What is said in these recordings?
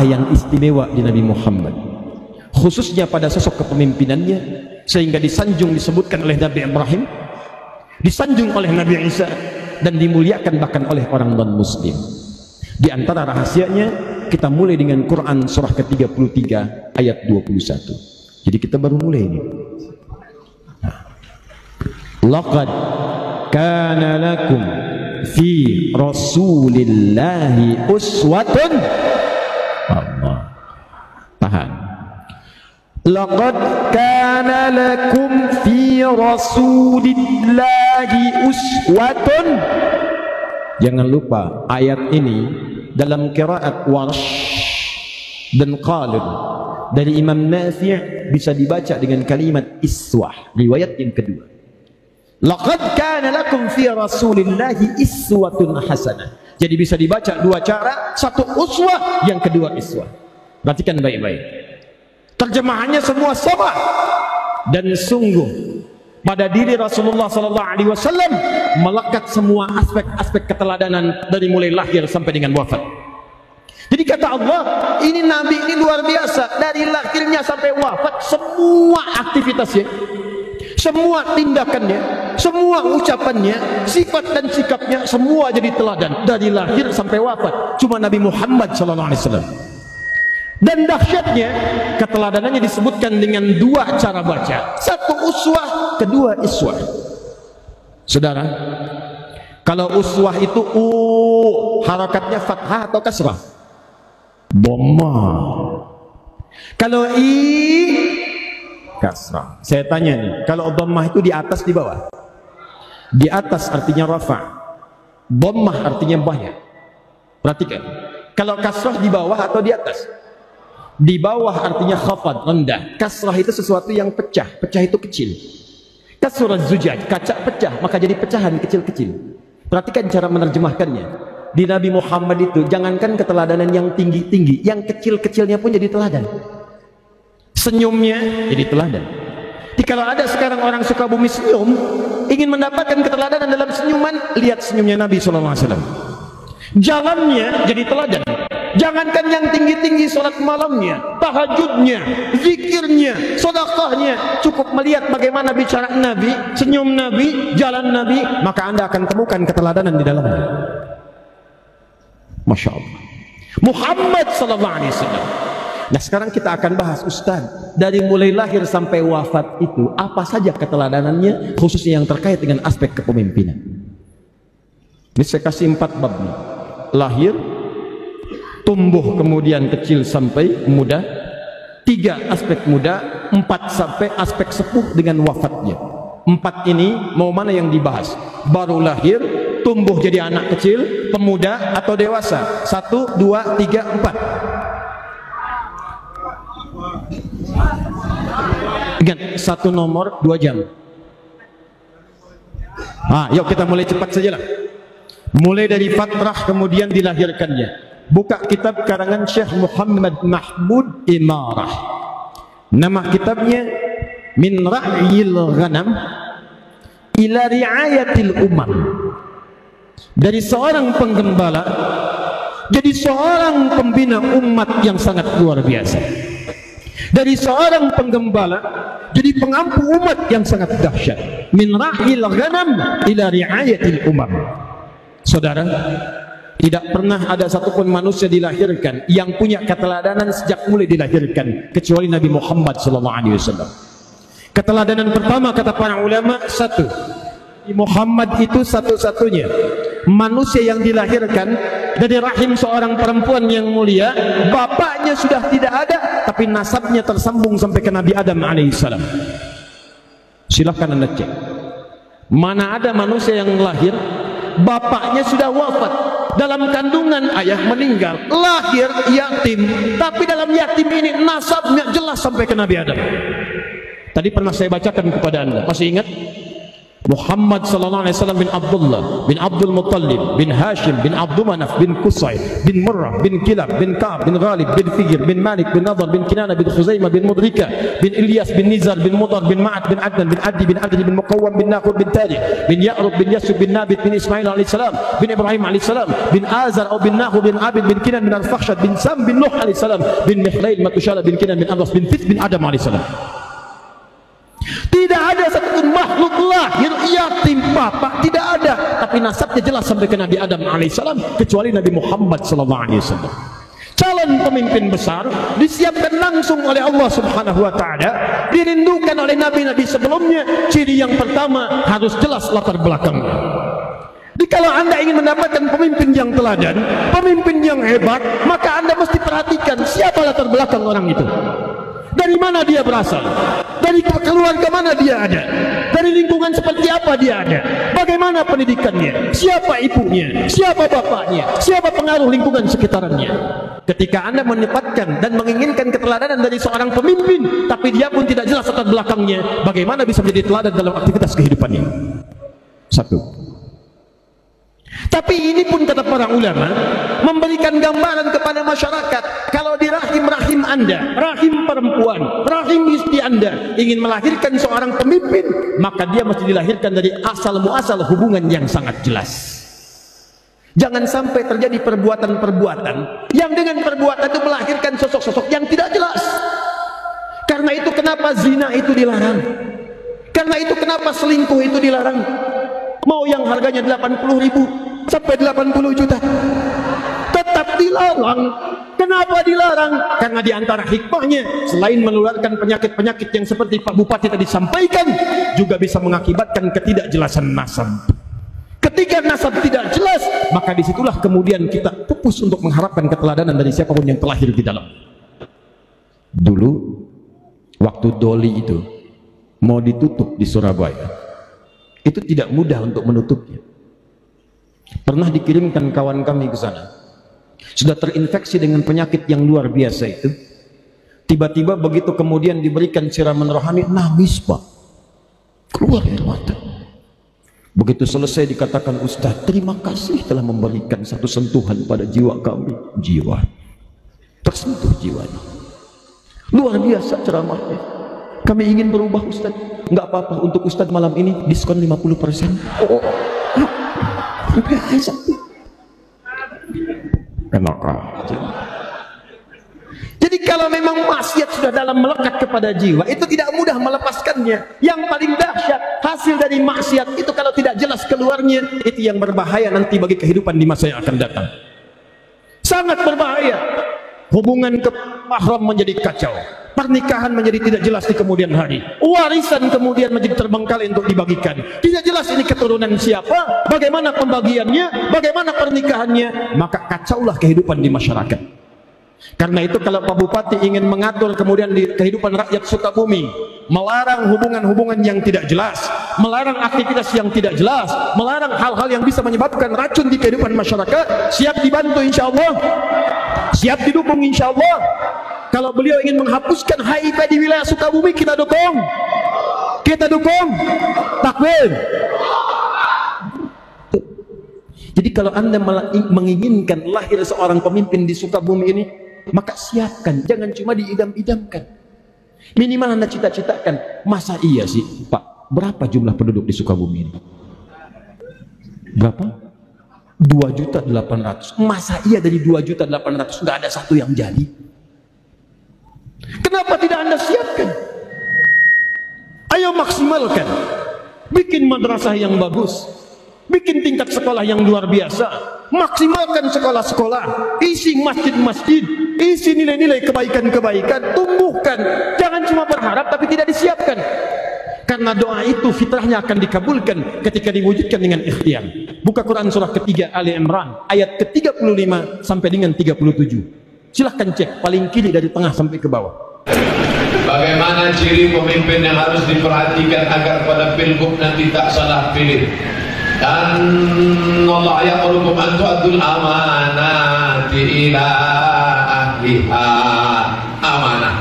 yang istimewa di Nabi Muhammad, khususnya pada sosok kepemimpinannya, sehingga disanjung disebutkan oleh Nabi Ibrahim, disanjung oleh Nabi Isa, dan dimuliakan bahkan oleh orang non-muslim. Di antara rahasianya, kita mulai dengan Quran surah ke-33 ayat 21. Jadi kita baru mulai ini. Laqad kana lakum fi rasulillahi uswatun. Allah. Tahan. Laqad kana lakum fi rasulillahi uswatun. Jangan lupa ayat ini dalam qiraat Warsh dan Qalun dari Imam Nafi' bisa dibaca dengan kalimat iswah, riwayat yang kedua. Laqad kana lakum fi rasulillahi iswatun hasanah. Jadi bisa dibaca dua cara, satu uswah, yang kedua iswah. Perhatikan baik-baik. Terjemahannya semua sama. Dan sungguh pada diri Rasulullah SAW melekat semua aspek-aspek keteladanan dari mulai lahir sampai dengan wafat. Jadi kata Allah, ini Nabi ini luar biasa. Dari lahirnya sampai wafat, semua aktivitasnya, semua tindakannya, semua ucapannya, sifat dan sikapnya, semua jadi teladan dari lahir sampai wafat. Cuma Nabi Muhammad SAW. Dan dahsyatnya, keteladanannya disebutkan dengan dua cara baca. Satu uswah, kedua iswah. Saudara, kalau uswah itu harakatnya fathah atau kasrah? Dhammah. Kalau kasrah. Saya tanya nih, kalau dhammah itu di atas di bawah? Di atas artinya rafa', dhammah artinya banyak. Perhatikan, kalau kasrah di bawah atau di atas? Di bawah artinya khafad, rendah. Kasrah itu sesuatu yang pecah, pecah itu kecil. Kasrah zujaj, kaca pecah, maka jadi pecahan kecil-kecil. Perhatikan cara menerjemahkannya. Di Nabi Muhammad itu, jangankan keteladanan yang tinggi-tinggi, yang kecil-kecilnya pun jadi teladan. Senyumnya jadi teladan. Jadi kalau ada sekarang orang Sukabumi senyum, ingin mendapatkan keteladanan dalam senyuman, lihat senyumnya Nabi SAW. Jalannya jadi teladan. Jangankan yang tinggi-tinggi, salat malamnya, tahajudnya, zikirnya, sedekahnya, cukup melihat bagaimana bicara Nabi, senyum Nabi, jalan Nabi, maka Anda akan temukan keteladanan di dalamnya. Masya Allah. Muhammad sallallahu alaihi wasallam. Nah, sekarang kita akan bahas, Ustaz, dari mulai lahir sampai wafat itu apa saja keteladanannya, khususnya yang terkait dengan aspek kepemimpinan. Ini saya kasih 4 bab nih. Lahir, tumbuh kemudian kecil sampai muda, 3 aspek muda, 4 sampai aspek sepuh dengan wafatnya. 4 ini mau mana yang dibahas? Baru lahir, tumbuh jadi anak kecil, pemuda atau dewasa? 1, 2, 3, 4. Ingat, 1 nomor 2 jam. Yuk kita mulai cepat sajalah. Mulai dari fatrah kemudian dilahirkannya. Buka kitab karangan Syekh Muhammad Mahmud Imarah. Nama kitabnya Min Ra'yil Ghanam ila Ri'ayatil Umam. Dari seorang penggembala jadi seorang pembina umat yang sangat luar biasa. Dari seorang penggembala jadi pengampu umat yang sangat dahsyat. Min Ra'yil Ghanam ila Ri'ayatil Umam. Saudara, tidak pernah ada satupun manusia dilahirkan yang punya keteladanan sejak mulai dilahirkan kecuali Nabi Muhammad SAW. Keteladanan pertama kata para ulama, 1, Muhammad itu satu-satunya manusia yang dilahirkan dari rahim seorang perempuan yang mulia. Bapaknya sudah tidak ada, tapi nasabnya tersambung sampai ke Nabi Adam alaihissalam. Silahkan Anda cek, mana ada manusia yang lahir bapaknya sudah wafat, dalam kandungan ayah meninggal, lahir yatim, tapi dalam yatim ini nasabnya jelas sampai ke Nabi Adam. Tadi pernah saya bacakan kepada Anda, masih ingat? Muhammad sallallahu alaihi wasallam bin Abdullah bin Abdul Muttalib bin Hashim bin Abdul Manaf bin Qusay bin Murrah bin Kilab bin Ka'ab bin Ghalib bin Fijr bin Malik bin Nadar bin Kinana bin Khuzaimah bin Mudrika bin Ilyas bin Nizar bin Mudar bin Ma'ad bin Adnan bin Adi bin Adri bin Muqawwam bin Naqur bin Tariq bin Ya'rub bin Yasub bin Nabit bin Ismail alaihi salam bin Ibrahim alaihi salam bin Azar atau bin Naqur bin Abid bin Kinan bin Al-Fakhshad bin Sam bin Nuh alaihi salam bin Mihlail Matushala bin Kinan bin Amras bin Fit bin Adam alaihi salam. Tidak ada satupun makhluk lahir yatim bapak, tidak ada, tapi nasabnya jelas sampai ke Nabi Adam alaihissalam, kecuali Nabi Muhammad sallallahu alaihi wasallam. Calon pemimpin besar disiapkan langsung oleh Allah subhanahu wa ta'ala, dirindukan oleh nabi-nabi sebelumnya. Ciri yang pertama, harus jelas latar belakangnya. Jadi kalau anda ingin mendapatkan pemimpin yang teladan, pemimpin yang hebat, maka anda mesti perhatikan siapa latar belakang orang itu. Dari mana dia berasal? Dari keluarga mana dia ada? Dari lingkungan seperti apa dia ada? Bagaimana pendidikannya? Siapa ibunya? Siapa bapaknya? Siapa pengaruh lingkungan sekitarnya? Ketika anda menempatkan dan menginginkan keteladanan dari seorang pemimpin, tapi dia pun tidak jelas latar belakangnya, bagaimana bisa menjadi teladan dalam aktivitas kehidupannya? Satu. Tapi ini pun kata para ulama memberikan gambaran kepada masyarakat, kalau di rahim-rahim anda, rahim perempuan, rahim istri anda ingin melahirkan seorang pemimpin, maka dia mesti dilahirkan dari asal muasal hubungan yang sangat jelas. Jangan sampai terjadi perbuatan-perbuatan yang dengan perbuatan itu melahirkan sosok-sosok yang tidak jelas. Karena itu kenapa zina itu dilarang, karena itu kenapa selingkuh itu dilarang. Mau yang harganya 80.000 sampai 80 juta tetap dilarang. Kenapa dilarang? Karena diantara hikmahnya, selain menularkan penyakit-penyakit yang seperti Pak Bupati tadi sampaikan, juga bisa mengakibatkan ketidakjelasan nasab. Ketika nasab tidak jelas, maka disitulah kemudian kita pupus untuk mengharapkan keteladanan dari siapapun yang terlahir di dalam. Dulu waktu Doli itu mau ditutup di Surabaya, itu tidak mudah untuk menutupnya. Pernah dikirimkan kawan kami ke sana, sudah terinfeksi dengan penyakit yang luar biasa itu. Tiba-tiba begitu kemudian diberikan siraman rohani, nangis Pak, keluar air mata. Begitu selesai dikatakan, Ustaz, terima kasih telah memberikan satu sentuhan pada jiwa kami. Jiwa tersentuh, jiwanya luar biasa ceramahnya. Kami ingin berubah Ustaz. Enggak apa-apa, untuk Ustaz malam ini diskon 50%. Enak aja. Jadi kalau memang maksiat sudah dalam melekat kepada jiwa, itu tidak mudah melepaskannya. Yang paling dahsyat hasil dari maksiat itu kalau tidak jelas keluarnya, itu yang berbahaya nanti bagi kehidupan di masa yang akan datang. Sangat berbahaya. Hubungan ke mahram menjadi kacau, pernikahan menjadi tidak jelas di kemudian hari, warisan kemudian menjadi terbengkalai untuk dibagikan, tidak jelas ini keturunan siapa, bagaimana pembagiannya, bagaimana pernikahannya, maka kacaulah kehidupan di masyarakat. Karena itu kalau Pak Bupati ingin mengatur kemudian di kehidupan rakyat Sukabumi, melarang hubungan-hubungan yang tidak jelas, melarang aktivitas yang tidak jelas, melarang hal-hal yang bisa menyebabkan racun di kehidupan masyarakat, siap dibantu insya Allah, siap didukung insya Allah. Kalau beliau ingin menghapuskan HIV di wilayah Sukabumi, kita dukung, kita dukung. Takbir. Jadi kalau anda menginginkan lahir seorang pemimpin di Sukabumi ini, maka siapkan, jangan cuma diidam-idamkan. Minimal anda cita-citakan, masa iya sih Pak, berapa jumlah penduduk di Sukabumi ini? Berapa? 2.800.000. Masa iya dari 2.800.000 nggak ada satu yang jadi? Kenapa tidak anda siapkan? Ayo maksimalkan, bikin madrasah yang bagus, bikin tingkat sekolah yang luar biasa, maksimalkan sekolah-sekolah, isi masjid-masjid, isi nilai-nilai kebaikan-kebaikan, tumbuhkan. Jangan cuma berharap tapi tidak disiapkan. Karena doa itu fitrahnya akan dikabulkan ketika diwujudkan dengan ikhtiar. Buka Quran surah ketiga Ali Imran ayat ke-35 sampai dengan 37. Silahkan cek paling kiri dari tengah sampai ke bawah. Bagaimana ciri pemimpin yang harus diperhatikan agar pada pilgub nanti tak salah pilih? Dan Allah ya'murukum an tu'addul amanati ila ahliha. Amanah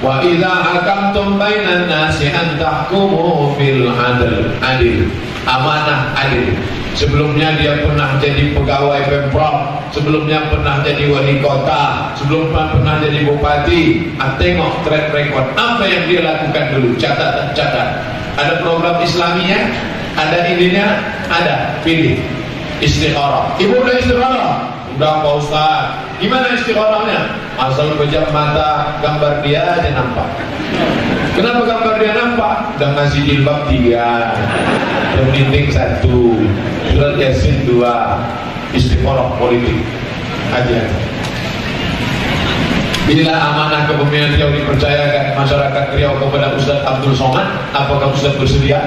Wa idza hakamtum bainan nasi an tahkumu bil adil. Amanah adil. Sebelumnya dia pernah jadi pegawai Pemprov, sebelumnya pernah jadi wali kota, sebelumnya pernah jadi bupati. Tengok track record apa yang dia lakukan dulu, catat. Ada program Islaminya, ada ininya, ada, pilih. Istikharah. Ibu udah istikharah? Udah Pak Ustaz. Gimana istikharahnya? Asal pejam mata, gambar dia aja nampak. Kenapa gambar dia nampak? Udah ngasih jilbab 3, pemimpin 1, surat Yasin 2, istikharah politik aja. Bila amanah kepemimpinan Riau dipercayakan masyarakat Riau kepada Ustaz Abdul Somad, apakah Ustaz bersedia?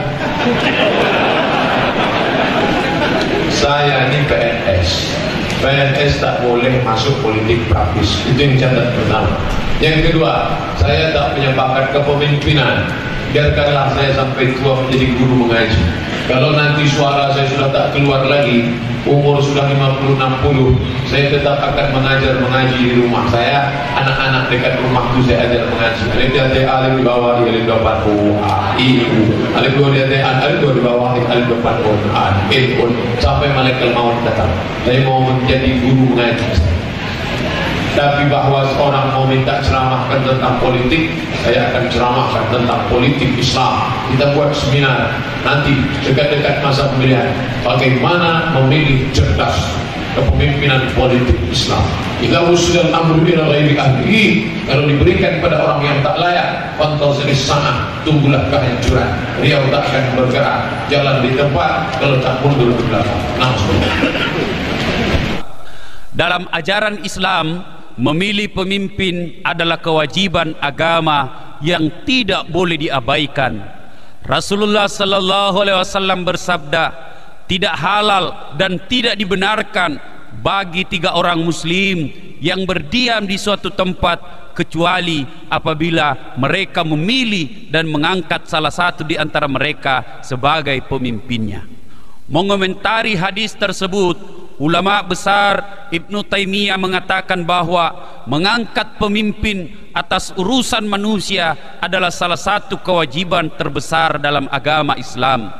Saya ini PNS tak boleh masuk politik praktis. Itu yang catat pertama. Yang kedua, saya tak punya bakat kepemimpinan. Biarkanlah saya sampai tua menjadi guru mengaji. Kalau nanti suara saya sudah tak keluar lagi, umur sudah 50-60, saya tetap akan mengaji di rumah saya. Anak-anak dekat rumahku saya ajar mengaji. Alif alif di bawah, alif depan ibu, alif dua di bawah, alif depan ilmu sampai malaikat maut datang. Saya mau menjadi guru mengaji. Tapi bahwa seorang mau minta ceramahkan tentang politik, saya akan ceramahkan tentang politik Islam. Kita buat seminar nanti dekat-dekat masa pemilihan, bagaimana memilih cerdas kepemimpinan politik Islam. Jika usul amru ila ghairi ahli, kalau diberikan pada orang yang tak layak, fantazis sana, tunggulah kehancuran. Riau tak akan bergerak, jalan di tempat kalau tak mundur ke belakang. Langsung. Dalam ajaran Islam, memilih pemimpin adalah kewajiban agama yang tidak boleh diabaikan. Rasulullah sallallahu alaihi wasallam bersabda, tidak halal dan tidak dibenarkan bagi 3 orang muslim yang berdiam di suatu tempat kecuali apabila mereka memilih dan mengangkat salah satu di antara mereka sebagai pemimpinnya. Mengomentari hadis tersebut, ulama besar Ibnu Taimiyah mengatakan bahwa mengangkat pemimpin atas urusan manusia adalah salah satu kewajiban terbesar dalam agama Islam.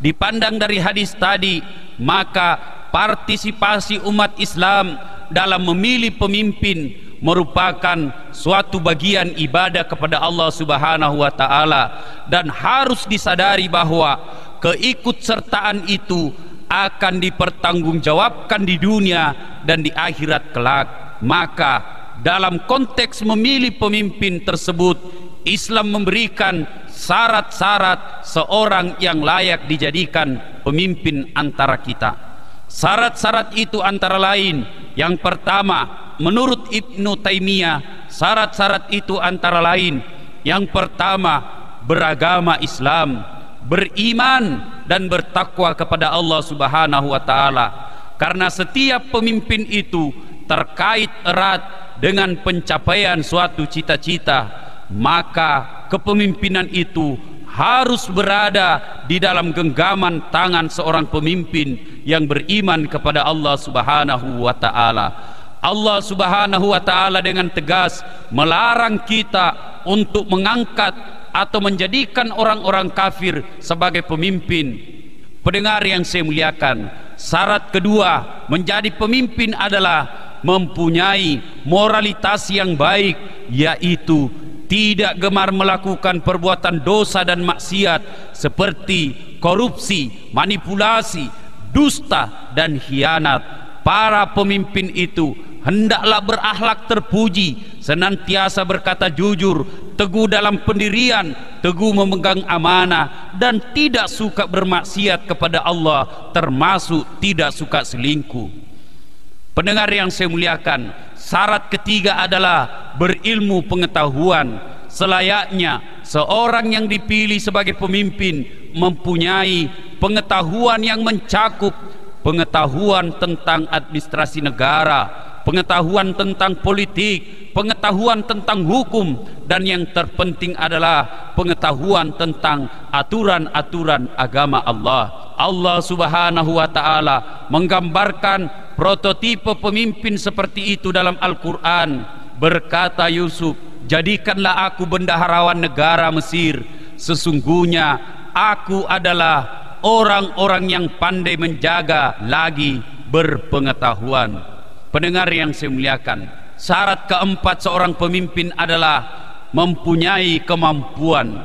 Dipandang dari hadis tadi, maka partisipasi umat Islam dalam memilih pemimpin merupakan suatu bagian ibadah kepada Allah Subhanahu wa taala, dan harus disadari bahwa keikutsertaan itu akan dipertanggungjawabkan di dunia dan di akhirat kelak. Maka dalam konteks memilih pemimpin tersebut, Islam memberikan syarat-syarat seorang yang layak dijadikan pemimpin antara kita. Syarat-syarat itu antara lain, yang pertama, menurut Ibnu Taimiyah, syarat-syarat itu antara lain, yang pertama, beragama Islam, beriman dan bertakwa kepada Allah Subhanahu wa taala. Karena setiap pemimpin itu terkait erat dengan pencapaian suatu cita-cita, maka kepemimpinan itu harus berada di dalam genggaman tangan seorang pemimpin yang beriman kepada Allah Subhanahu wa taala. Allah Subhanahu wa taala dengan tegas melarang kita untuk mengangkat atau menjadikan orang-orang kafir sebagai pemimpin. Pendengar yang saya muliakan, syarat kedua menjadi pemimpin adalah mempunyai moralitas yang baik, yaitu tidak gemar melakukan perbuatan dosa dan maksiat seperti korupsi, manipulasi, dusta dan khianat. Para pemimpin itu hendaklah berakhlak terpuji, senantiasa berkata jujur, teguh dalam pendirian, teguh memegang amanah, dan tidak suka bermaksiat kepada Allah, termasuk tidak suka selingkuh. Pendengar yang saya muliakan, syarat ketiga adalah berilmu pengetahuan. Selayaknya seorang yang dipilih sebagai pemimpin mempunyai pengetahuan yang mencakup pengetahuan tentang administrasi negara, pengetahuan tentang politik, pengetahuan tentang hukum, dan yang terpenting adalah pengetahuan tentang aturan-aturan agama Allah. Allah Subhanahu wa taala menggambarkan prototipe pemimpin seperti itu dalam Al-Quran. Berkata Yusuf, jadikanlah aku bendaharawan negara Mesir. Sesungguhnya aku adalah orang-orang yang pandai menjaga lagi berpengetahuan. Pendengar yang saya muliakan, syarat keempat seorang pemimpin adalah mempunyai kemampuan.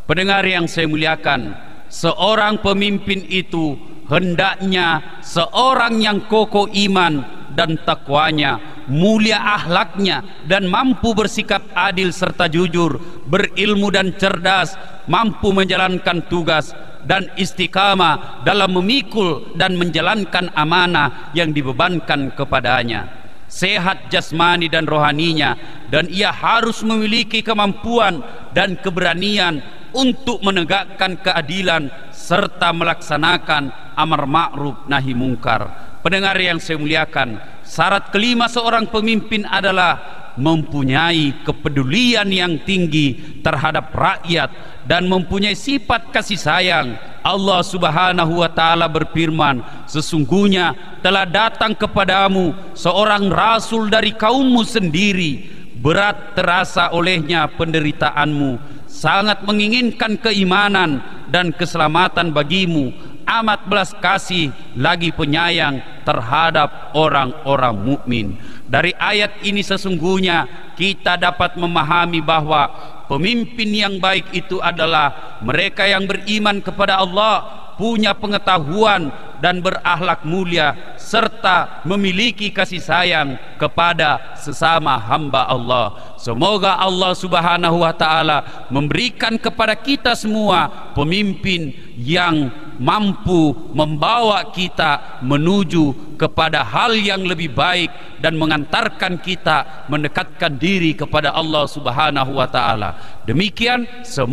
Pendengar yang saya muliakan, seorang pemimpin itu hendaknya seorang yang kokoh iman dan takwanya, mulia akhlaknya, dan mampu bersikap adil serta jujur, berilmu dan cerdas, mampu menjalankan tugas, dan istiqamah dalam memikul dan menjalankan amanah yang dibebankan kepadanya. Sehat jasmani dan rohaninya, dan ia harus memiliki kemampuan dan keberanian untuk menegakkan keadilan serta melaksanakan amar ma'ruf nahi mungkar. Pendengar yang saya muliakan, syarat kelima seorang pemimpin adalah mempunyai kepedulian yang tinggi terhadap rakyat dan mempunyai sifat kasih sayang. Allah Subhanahu wa taala berfirman, sesungguhnya telah datang kepadamu seorang rasul dari kaummu sendiri, berat terasa olehnya penderitaanmu, sangat menginginkan keimanan dan keselamatan bagimu, amat belas kasih lagi penyayang terhadap orang-orang mukmin. Dari ayat ini sesungguhnya kita dapat memahami bahwa pemimpin yang baik itu adalah mereka yang beriman kepada Allah, punya pengetahuan dan berakhlak mulia, serta memiliki kasih sayang kepada sesama hamba Allah. Semoga Allah Subhanahu wa taala memberikan kepada kita semua pemimpin yang mampu membawa kita menuju kepada hal yang lebih baik dan mengantarkan kita mendekatkan diri kepada Allah Subhanahu wa taala. Demikian semua